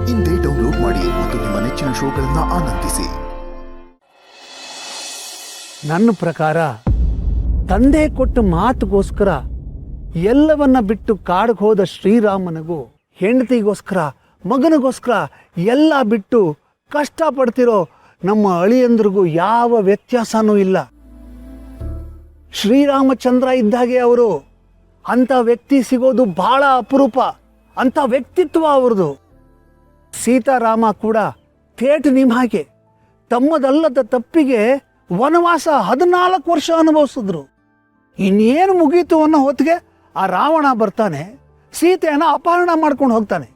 ಇಂದೇ ಡೌನ್ಲೋಡ್ ಮಾಡಿ ಮತ್ತು ನಿಮ್ಮ ನೆಚ್ಚಿನ ಶೋಗಳನ್ನು ಆನಂದಿಸಿ. ನನ್ನ ಪ್ರಕಾರ ತಂದೆ ಕೊಟ್ಟ ಮಾತುಗೋಸ್ಕರ ಎಲ್ಲವನ್ನ ಬಿಟ್ಟು ಕಾಡಿಗೆ ಹೋದ ಶ್ರೀರಾಮನಿಗೂ ಹೆಂಡತಿಗೋಸ್ಕರ ಮಗನಿಗೋಸ್ಕರ ಎಲ್ಲ ಬಿಟ್ಟು ಕಷ್ಟಪಡ್ತಿರೋ ನಮ್ಮ ಅಳಿಯಂದ್ರಿಗೂ ಯಾವ ವ್ಯತ್ಯಾಸನೂ ಇಲ್ಲ. ಶ್ರೀರಾಮಚಂದ್ರ ಇದ್ದಾಗೆ ಅವರು. ಅಂಥ ವ್ಯಕ್ತಿ ಸಿಗೋದು ಬಹಳ ಅಪರೂಪ. ಅಂಥ ವ್ಯಕ್ತಿತ್ವ ಅವ್ರದ್ದು. ಸೀತಾರಾಮ ಕೂಡ ಥೇಟ್ ನಿಮ್ಮ ಹಾಗೆ ತಮ್ಮದಲ್ಲದ ತಪ್ಪಿಗೆ ವನವಾಸ 14 ವರ್ಷ ಅನುಭವಿಸಿದ್ರು. ಇನ್ನೇನು ಮುಗೀತು ಅನ್ನೋ ಹೊತ್ತಿಗೆ ಆ ರಾವಣ ಬರ್ತಾನೆ, ಸೀತೆಯನ್ನು ಅಪಹರಣ ಮಾಡ್ಕೊಂಡು ಹೋಗ್ತಾನೆ.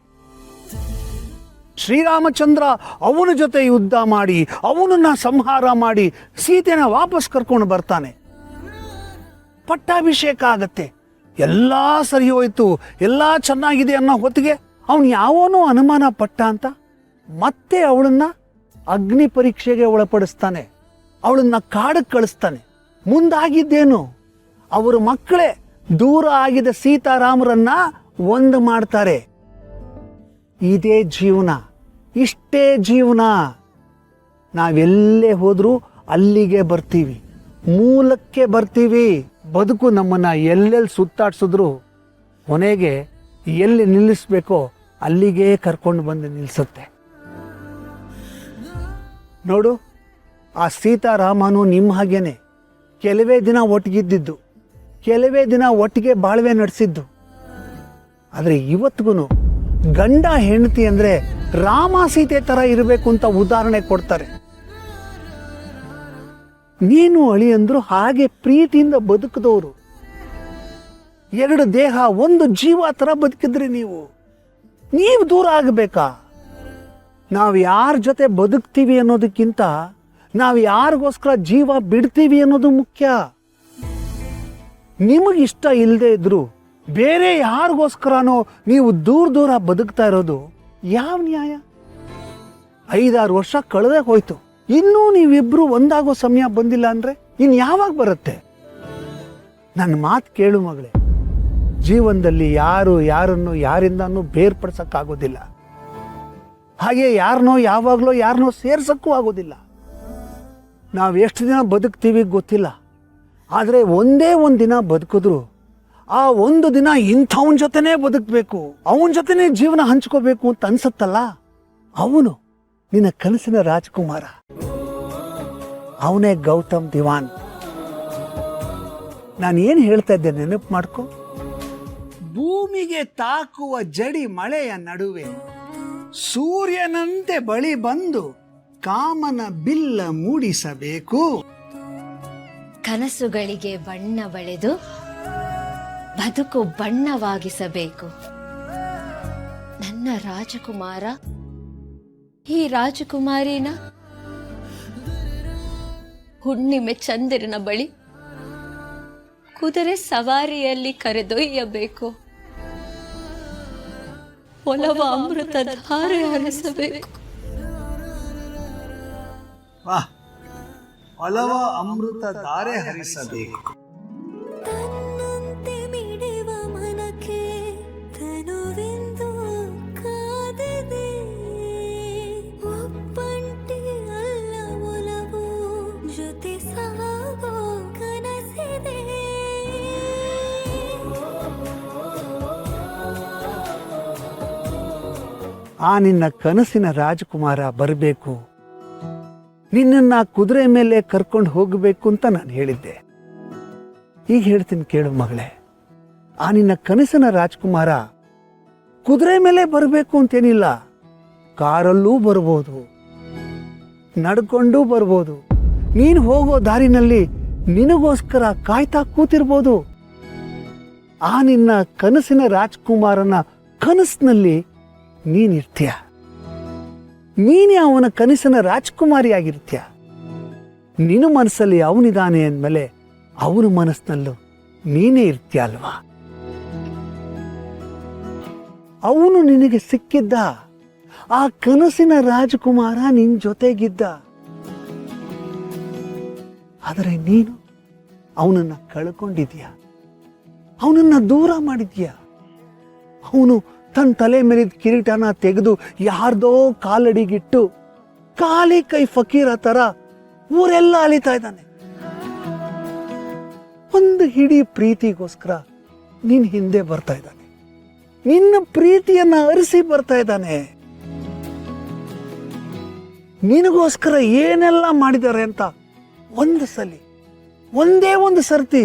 ಶ್ರೀರಾಮಚಂದ್ರ ಅವನ ಜೊತೆ ಯುದ್ಧ ಮಾಡಿ ಅವನನ್ನ ಸಂಹಾರ ಮಾಡಿ ಸೀತೆನ ವಾಪಸ್ ಕರ್ಕೊಂಡು ಬರ್ತಾನೆ. ಪಟ್ಟಾಭಿಷೇಕ ಆಗತ್ತೆ, ಎಲ್ಲ ಸರಿ ಹೋಯ್ತು, ಎಲ್ಲ ಚೆನ್ನಾಗಿದೆ ಅನ್ನೋ ಹೊತ್ತಿಗೆ ಅವನು ಯಾವನೋ ಅನುಮಾನ ಪಟ್ಟ ಅಂತ ಮತ್ತೆ ಅವಳನ್ನ ಅಗ್ನಿ ಪರೀಕ್ಷೆಗೆ ಒಳಪಡಿಸ್ತಾನೆ, ಅವಳನ್ನ ಕಾಡಕ್ಕೆ ಕಳಿಸ್ತಾನೆ. ಮುಂದಾಗಿದ್ದೇನು? ಅವರ ಮಕ್ಕಳೇ ದೂರ ಆಗಿದ್ದ ಸೀತಾರಾಮರನ್ನ ಒಂದು ಮಾಡ್ತಾರೆ. ಇದೇ ಜೀವನ, ಇಷ್ಟೇ ಜೀವನ. ನಾವೆಲ್ಲೇ ಹೋದ್ರೂ ಅಲ್ಲಿಗೆ ಬರ್ತೀವಿ, ಮೂಲಕ್ಕೆ ಬರ್ತೀವಿ. ಬದುಕು ನಮ್ಮನ್ನ ಎಲ್ಲೆಲ್ಲಿ ಸುತ್ತಾಡ್ಸಿದ್ರು ಕೊನೆಗೆ ಎಲ್ಲಿ ನಿಲ್ಲಿಸ್ಬೇಕೋ ಅಲ್ಲಿಗೆ ಕರ್ಕೊಂಡು ಬಂದು ನಿಲ್ಲಿಸುತ್ತೆ. ನೋಡು, ಆ ಸೀತಾರಾಮನು ನಿಮ್ಮ ಹಾಗೇನೆ ಕೆಲವೇ ದಿನ ಒಟ್ಟಿಗಿದ್ದಿದ್ದು, ಕೆಲವೇ ದಿನ ಒಟ್ಟಿಗೆ ಬಾಳ್ವೆ ನಡೆಸಿದ್ದು. ಆದರೆ ಇವತ್ತಿಗೂ ಗಂಡ ಹೆಂಡತಿ ಅಂದರೆ ರಾಮ ಸೀತೆ ಥರ ಇರಬೇಕು ಅಂತ ಉದಾಹರಣೆ ಕೊಡ್ತಾರೆ. ನೀನು ಅಳಿಯಂದ್ರು ಹಾಗೆ ಪ್ರೀತಿಯಿಂದ ಬದುಕಿದವರು. 2 ದೇಹ ಒಂದು ಜೀವ ಥರ ಬದುಕಿದ್ರಿ ನೀವು ದೂರ ಆಗಬೇಕಾ? ನಾವು ಯಾರ ಜೊತೆ ಬದುಕ್ತೀವಿ ಅನ್ನೋದಕ್ಕಿಂತ ನಾವು ಯಾರಿಗೋಸ್ಕರ ಜೀವ ಬಿಡ್ತೀವಿ ಅನ್ನೋದು ಮುಖ್ಯ. ನಿಮಗಿಷ್ಟ ಇಲ್ಲದೆ ಇದ್ರು ಬೇರೆ ಯಾರಿಗೋಸ್ಕರನೋ ನೀವು ದೂರ ಬದುಕ್ತಾ ಇರೋದು ಯಾವ ನ್ಯಾಯ? 5-6 ವರ್ಷ ಕಳೆದೇ ಹೋಯ್ತು, ಇನ್ನೂ ನೀವಿಬ್ರು ಒಂದಾಗೋ ಸಮಯ ಬಂದಿಲ್ಲ ಅಂದ್ರೆ ಇನ್ನು ಯಾವಾಗ ಬರುತ್ತೆ? ನನ್ನ ಮಾತು ಕೇಳು ಮಗಳೇ, ಜೀವನದಲ್ಲಿ ಯಾರು ಯಾರನ್ನು ಯಾರಿಂದನೂ ಬೇರ್ಪಡಿಸಕ್ಕಾಗೋದಿಲ್ಲ. ಹಾಗೆ ಯಾರನ್ನೋ ಯಾವಾಗಲೋ ಯಾರನ್ನೋ ಸೇರ್ಸಕ್ಕೂ ಆಗೋದಿಲ್ಲ. ನಾವು ಎಷ್ಟು ದಿನ ಬದುಕ್ತೀವಿ ಗೊತ್ತಿಲ್ಲ, ಆದರೆ ಒಂದೇ ಒಂದು ದಿನ ಬದುಕಿದ್ರು ಆ ಒಂದು ದಿನ ಇಂಥವನ ಜೊತೆನೇ ಬದುಕಬೇಕು, ಅವನ ಜೊತೆನೇ ಜೀವನ ಹಂಚ್ಕೋಬೇಕು ಅಂತ ಅನ್ಸುತ್ತಲ್ಲ, ಅವನು ನಿನ್ನ ಕನಸಿನ ರಾಜಕುಮಾರ. ಅವನೇ ಗೌತಮ್ ದಿವಾನ್. ನಾನು ಏನು ಹೇಳ್ತಾ ಇದ್ದೆ ನೆನಪು ಮಾಡ್ಕೊ. ಭೂಮಿಗೆ ತಾಕುವ ಜಡಿ ಮಳೆಯ ನಡುವೆ ಸೂರ್ಯನಂತೆ ಬಳಿ ಬಂದು ಕಾಮನ ಬಿಲ್ಲ ಮೂಡಿಸಬೇಕು. ಕನಸುಗಳಿಗೆ ಬಣ್ಣ ಬಳೆದು ಬದುಕು ಬಣ್ಣವಾಗಿಸಬೇಕು. ನನ್ನ ರಾಜಕುಮಾರ ಈ ರಾಜಕುಮಾರಿನ ಹುಣ್ಣಿಮೆ ಚಂದಿರನ ಬಳಿ ಕುದುರೆ ಸವಾರಿಯಲ್ಲಿ ಕರೆದೊಯ್ಯಬೇಕು. ಒಲವ ಅಮೃತ ಧಾರೆ ಹರಿಸಬೇಕು. ಒಲವ ಅಮೃತ ಧಾರೆ ಹರಿಸಬೇಕು. ಆ ನಿನ್ನ ಕನಸಿನ ರಾಜಕುಮಾರ ಬರಬೇಕು, ನಿನ್ನನ್ನು ಕುದುರೆ ಮೇಲೆ ಕರ್ಕೊಂಡು ಹೋಗಬೇಕು ಅಂತ ನಾನು ಹೇಳಿದ್ದೆ. ಈಗ ಹೇಳ್ತೀನಿ ಕೇಳು ಮಗಳೇ, ಆ ನಿನ್ನ ಕನಸಿನ ರಾಜಕುಮಾರ ಕುದುರೆ ಮೇಲೆ ಬರಬೇಕು ಅಂತೇನಿಲ್ಲ. ಕಾರಲ್ಲೂ ಬರ್ಬೋದು, ನಡ್ಕೊಂಡು ಬರ್ಬೋದು. ನೀನು ಹೋಗೋ ದಾರಿನಲ್ಲಿ ನಿನಗೋಸ್ಕರ ಕಾಯ್ತಾ ಕೂತಿರ್ಬೋದು. ಆ ನಿನ್ನ ಕನಸಿನ ರಾಜಕುಮಾರನ ಕನಸಿನಲ್ಲಿ ನೀನಿರ್ತೀಯ. ನೀನೇ ಅವನ ಕನಸಿನ ರಾಜಕುಮಾರಿಯಾಗಿರ್ತೀಯ. ನಿನ್ನ ಮನಸ್ಸಲ್ಲಿ ಅವನಿದ್ದಾನೆ ಅಂದಮೇಲೆ ಅವನ ಮನಸ್ಸಿನಲ್ಲೂ ನೀನೇ ಇರ್ತೀಯ ಅಲ್ವಾ? ಅವನು ನಿನಗೆ ಸಿಕ್ಕಿದ್ದ, ಆ ಕನಸಿನ ರಾಜಕುಮಾರ ನಿನ್ನ ಜೊತೆಗಿದ್ದ. ಆದರೆ ನೀನು ಅವನನ್ನು ಕಳ್ಕೊಂಡಿದ್ಯಾ, ಅವನನ್ನು ದೂರ ಮಾಡಿದ್ಯಾ. ಅವನು ತನ್ನ ತಲೆ ಮೇಲಿದ್ದ ಕಿರೀಟನ ತೆಗೆದು ಯಾರ್ದೋ ಕಾಲಡಿಗಿಟ್ಟು ಖಾಲಿ ಕೈ ಫಕೀರ ತರ ಊರೆಲ್ಲ ಅಲಿತಾ ಇದ್ದಾನೆ. ಒಂದು ಹಿಡಿ ಪ್ರೀತಿಗೋಸ್ಕರ ನಿನ್ ಹಿಂದೆ ಬರ್ತಾ ಇದ್ದಾನೆ. ನಿನ್ನ ಪ್ರೀತಿಯನ್ನ ಅರಿಸಿ ಬರ್ತಾ ಇದ್ದಾನೆ. ನಿನಗೋಸ್ಕರ ಏನೆಲ್ಲ ಮಾಡಿದ್ದಾರೆ ಅಂತ ಒಂದು ಸಲಿ, ಒಂದೇ ಒಂದು ಸರ್ತಿ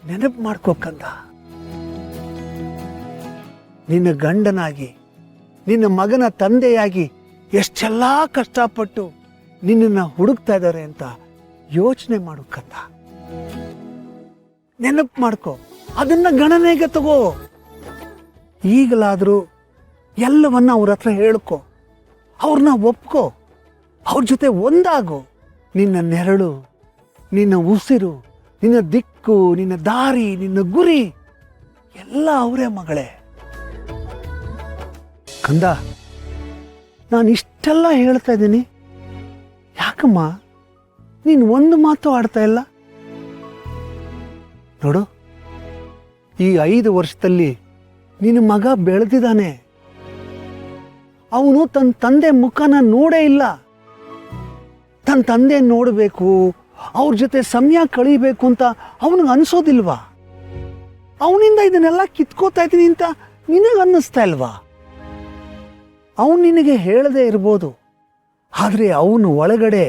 ನೆನಪು ಮಾಡ್ಕೋಕಂದ. ನಿನ್ನ ಗಂಡನಾಗಿ, ನಿನ್ನ ಮಗನ ತಂದೆಯಾಗಿ ಎಷ್ಟೆಲ್ಲ ಕಷ್ಟಪಟ್ಟು ನಿನ್ನನ್ನು ಹುಡುಕ್ತಾ ಇದ್ದಾರೆ ಅಂತ ಯೋಚನೆ ಮಾಡೋಕಂದ. ನೆನಪು ಮಾಡ್ಕೋ, ಅದನ್ನ ಗಣನೆಗೆ ತಗೋ. ಈಗಲಾದರೂ ಎಲ್ಲವನ್ನ ಅವ್ರ ಹತ್ರ ಹೇಳ್ಕೊ, ಅವ್ರನ್ನ ಒಪ್ಕೋ, ಅವ್ರ ಜೊತೆ ಒಂದಾಗು. ನಿನ್ನ ನೆರಳು, ನಿನ್ನ ಉಸಿರು, ನಿನ್ನ ದಿಕ್ಕು, ನಿನ್ನ ದಾರಿ, ನಿನ್ನ ಗುರಿ ಎಲ್ಲ ಅವರೇ ಮಗಳೇ. ಕಂದ, ನಾನು ಇಷ್ಟೆಲ್ಲ ಹೇಳ್ತಾ ಇದ್ದೀನಿ, ಯಾಕಮ್ಮ ನೀನು ಒಂದು ಮಾತು ಆಡ್ತಾ ಇಲ್ಲ? ನೋಡು, ಈ 5 ವರ್ಷದಲ್ಲಿ ನಿನ್ನ ಮಗ ಬೆಳೆದಿದ್ದಾನೆ. ಅವನು ತನ್ನ ತಂದೆ ಮುಖನ ನೋಡೇ ಇಲ್ಲ. ತನ್ನ ತಂದೆ ನೋಡಬೇಕು, ಅವ್ರ ಜೊತೆ ಸಮಯ ಕಳೀಬೇಕು ಅಂತ ಅವನಿಗೆ ಅನಿಸೋದಿಲ್ವಾ? ಅವನಿಂದ ಇದನ್ನೆಲ್ಲ ಕಿತ್ಕೋತಾ ಇದ್ದೀನಿ ಅಂತ ನಿನಗೆ ಅನ್ನಿಸ್ತಾ ಇಲ್ವಾ? ಅವನು ನಿನಗೆ ಹೇಳದೇ ಇರ್ಬೋದು, ಆದರೆ ಅವನು ಒಳಗಡೆ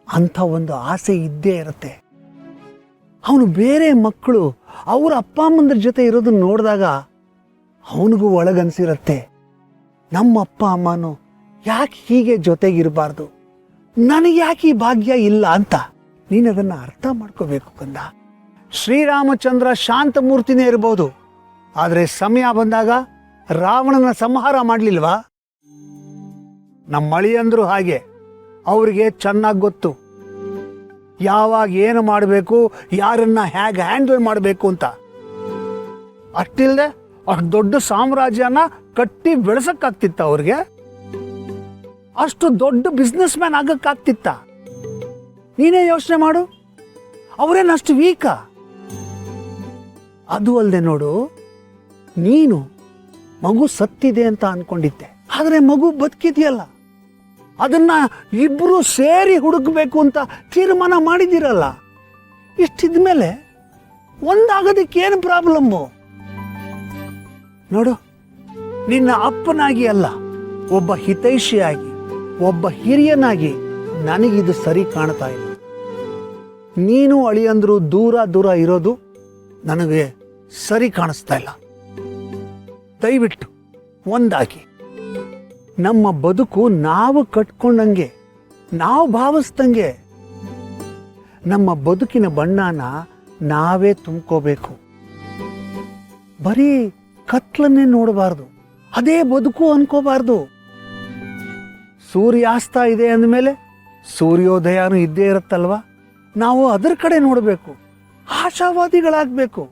ಅಂಥ ಒಂದು ಆಸೆ ಇದ್ದೇ ಇರುತ್ತೆ. ಅವನು ಬೇರೆ ಮಕ್ಕಳು ಅವ್ರ ಅಪ್ಪ ಅಮ್ಮಂದ್ರ ಜೊತೆ ಇರೋದನ್ನ ನೋಡಿದಾಗ ಅವನಿಗೂ ಒಳಗನ್ಸಿರತ್ತೆ, ನಮ್ಮ ಅಪ್ಪ ಅಮ್ಮನು ಯಾಕೆ ಹೀಗೆ ಜೊತೆಗಿರಬಾರ್ದು, ನನಗೆ ಯಾಕೆ ಈ ಭಾಗ್ಯ ಇಲ್ಲ ಅಂತ. ನೀನು ಅದನ್ನು ಅರ್ಥ ಮಾಡ್ಕೋಬೇಕು ಕಂದ. ಶ್ರೀರಾಮಚಂದ್ರ ಶಾಂತಮೂರ್ತಿನೇ ಇರ್ಬೋದು, ಆದರೆ ಸಮಯ ಬಂದಾಗ ರಾವಣನ ಸಂಹಾರ ಮಾಡಲಿಲ್ವಾ? ನಮ್ಮ ಅಳಿಯಂದ್ರು ಹಾಗೆ, ಅವರಿಗೆ ಚೆನ್ನಾಗಿ ಗೊತ್ತು ಯಾವಾಗ ಏನು ಮಾಡಬೇಕು, ಯಾರನ್ನ ಹೇಗೆ ಹ್ಯಾಂಡಲ್ ಮಾಡಬೇಕು ಅಂತ. ಅಷ್ಟಿಲ್ಲದೆ ಅಷ್ಟು ದೊಡ್ಡ ಸಾಮ್ರಾಜ್ಯನ ಕಟ್ಟಿ ಬೆಳೆಸಕ್ಕಾಗ್ತಿತ್ತ ಅವ್ರಿಗೆ? ಅಷ್ಟು ದೊಡ್ಡ ಬಿಸ್ನೆಸ್ ಮ್ಯಾನ್ ಆಗಕ್ಕಾಗ್ತಿತ್ತ? ನೀನೇ ಯೋಚನೆ ಮಾಡು, ಅವರೇನಷ್ಟು ವೀಕಾ? ಅದು ಅಲ್ಲದೆ ನೋಡು, ನೀನು ಮಗು ಸತ್ತಿದೆ ಅಂತ ಅನ್ಕೊಂಡಿದ್ದೆ, ಆದರೆ ಮಗು ಬದುಕಿದೆಯಲ್ಲ, ಅದನ್ನ ಇಬ್ರು ಸೇರಿ ಹುಡುಕ್ಬೇಕು ಅಂತ ತೀರ್ಮಾನ ಮಾಡಿದಿರಲ್ಲ. ಇಷ್ಟಿದ್ಮೇಲೆ ಒಂದಾಗೋದಕ್ಕೆ ಏನು ಪ್ರಾಬ್ಲಮ್ಮು? ನೋಡು, ನಿನ್ನ ಅಪ್ಪನಾಗಿ ಅಲ್ಲ, ಒಬ್ಬ ಹಿತೈಷಿಯಾಗಿ, ಒಬ್ಬ ಹಿರಿಯನಾಗಿ ನನಗಿದು ಸರಿ ಕಾಣ್ತಾ ಇಲ್ಲ. ನೀನು ಅಳಿಯಂದ್ರು ದೂರ ದೂರ ಇರೋದು ನನಗೆ ಸರಿ ಕಾಣಿಸ್ತಾ ಇಲ್ಲ. ದಯವಿಟ್ಟು ಒಂದಾಗಿ ನಮ್ಮ ಬದುಕು ನಾವು ಕಟ್ಕೊಂಡಂಗೆ, ನಾವು ಭಾವಿಸ್ದಂಗೆ ನಮ್ಮ ಬದುಕಿನ ಬಣ್ಣನ ನಾವೇ ತುಂಬ್ಕೋಬೇಕು. ಬರೀ ಕತ್ಲನ್ನೇ ನೋಡಬಾರ್ದು, ಅದೇ ಬದುಕು ಅನ್ಕೋಬಾರ್ದು. ಸೂರ್ಯಾಸ್ತ ಇದೆ ಅಂದಮೇಲೆ ಸೂರ್ಯೋದಯನೂ ಇದ್ದೇ ಇರುತ್ತಲ್ವ, ನಾವು ಅದರ ಕಡೆ ನೋಡಬೇಕು, ಆಶಾವಾದಿಗಳಾಗಬೇಕು.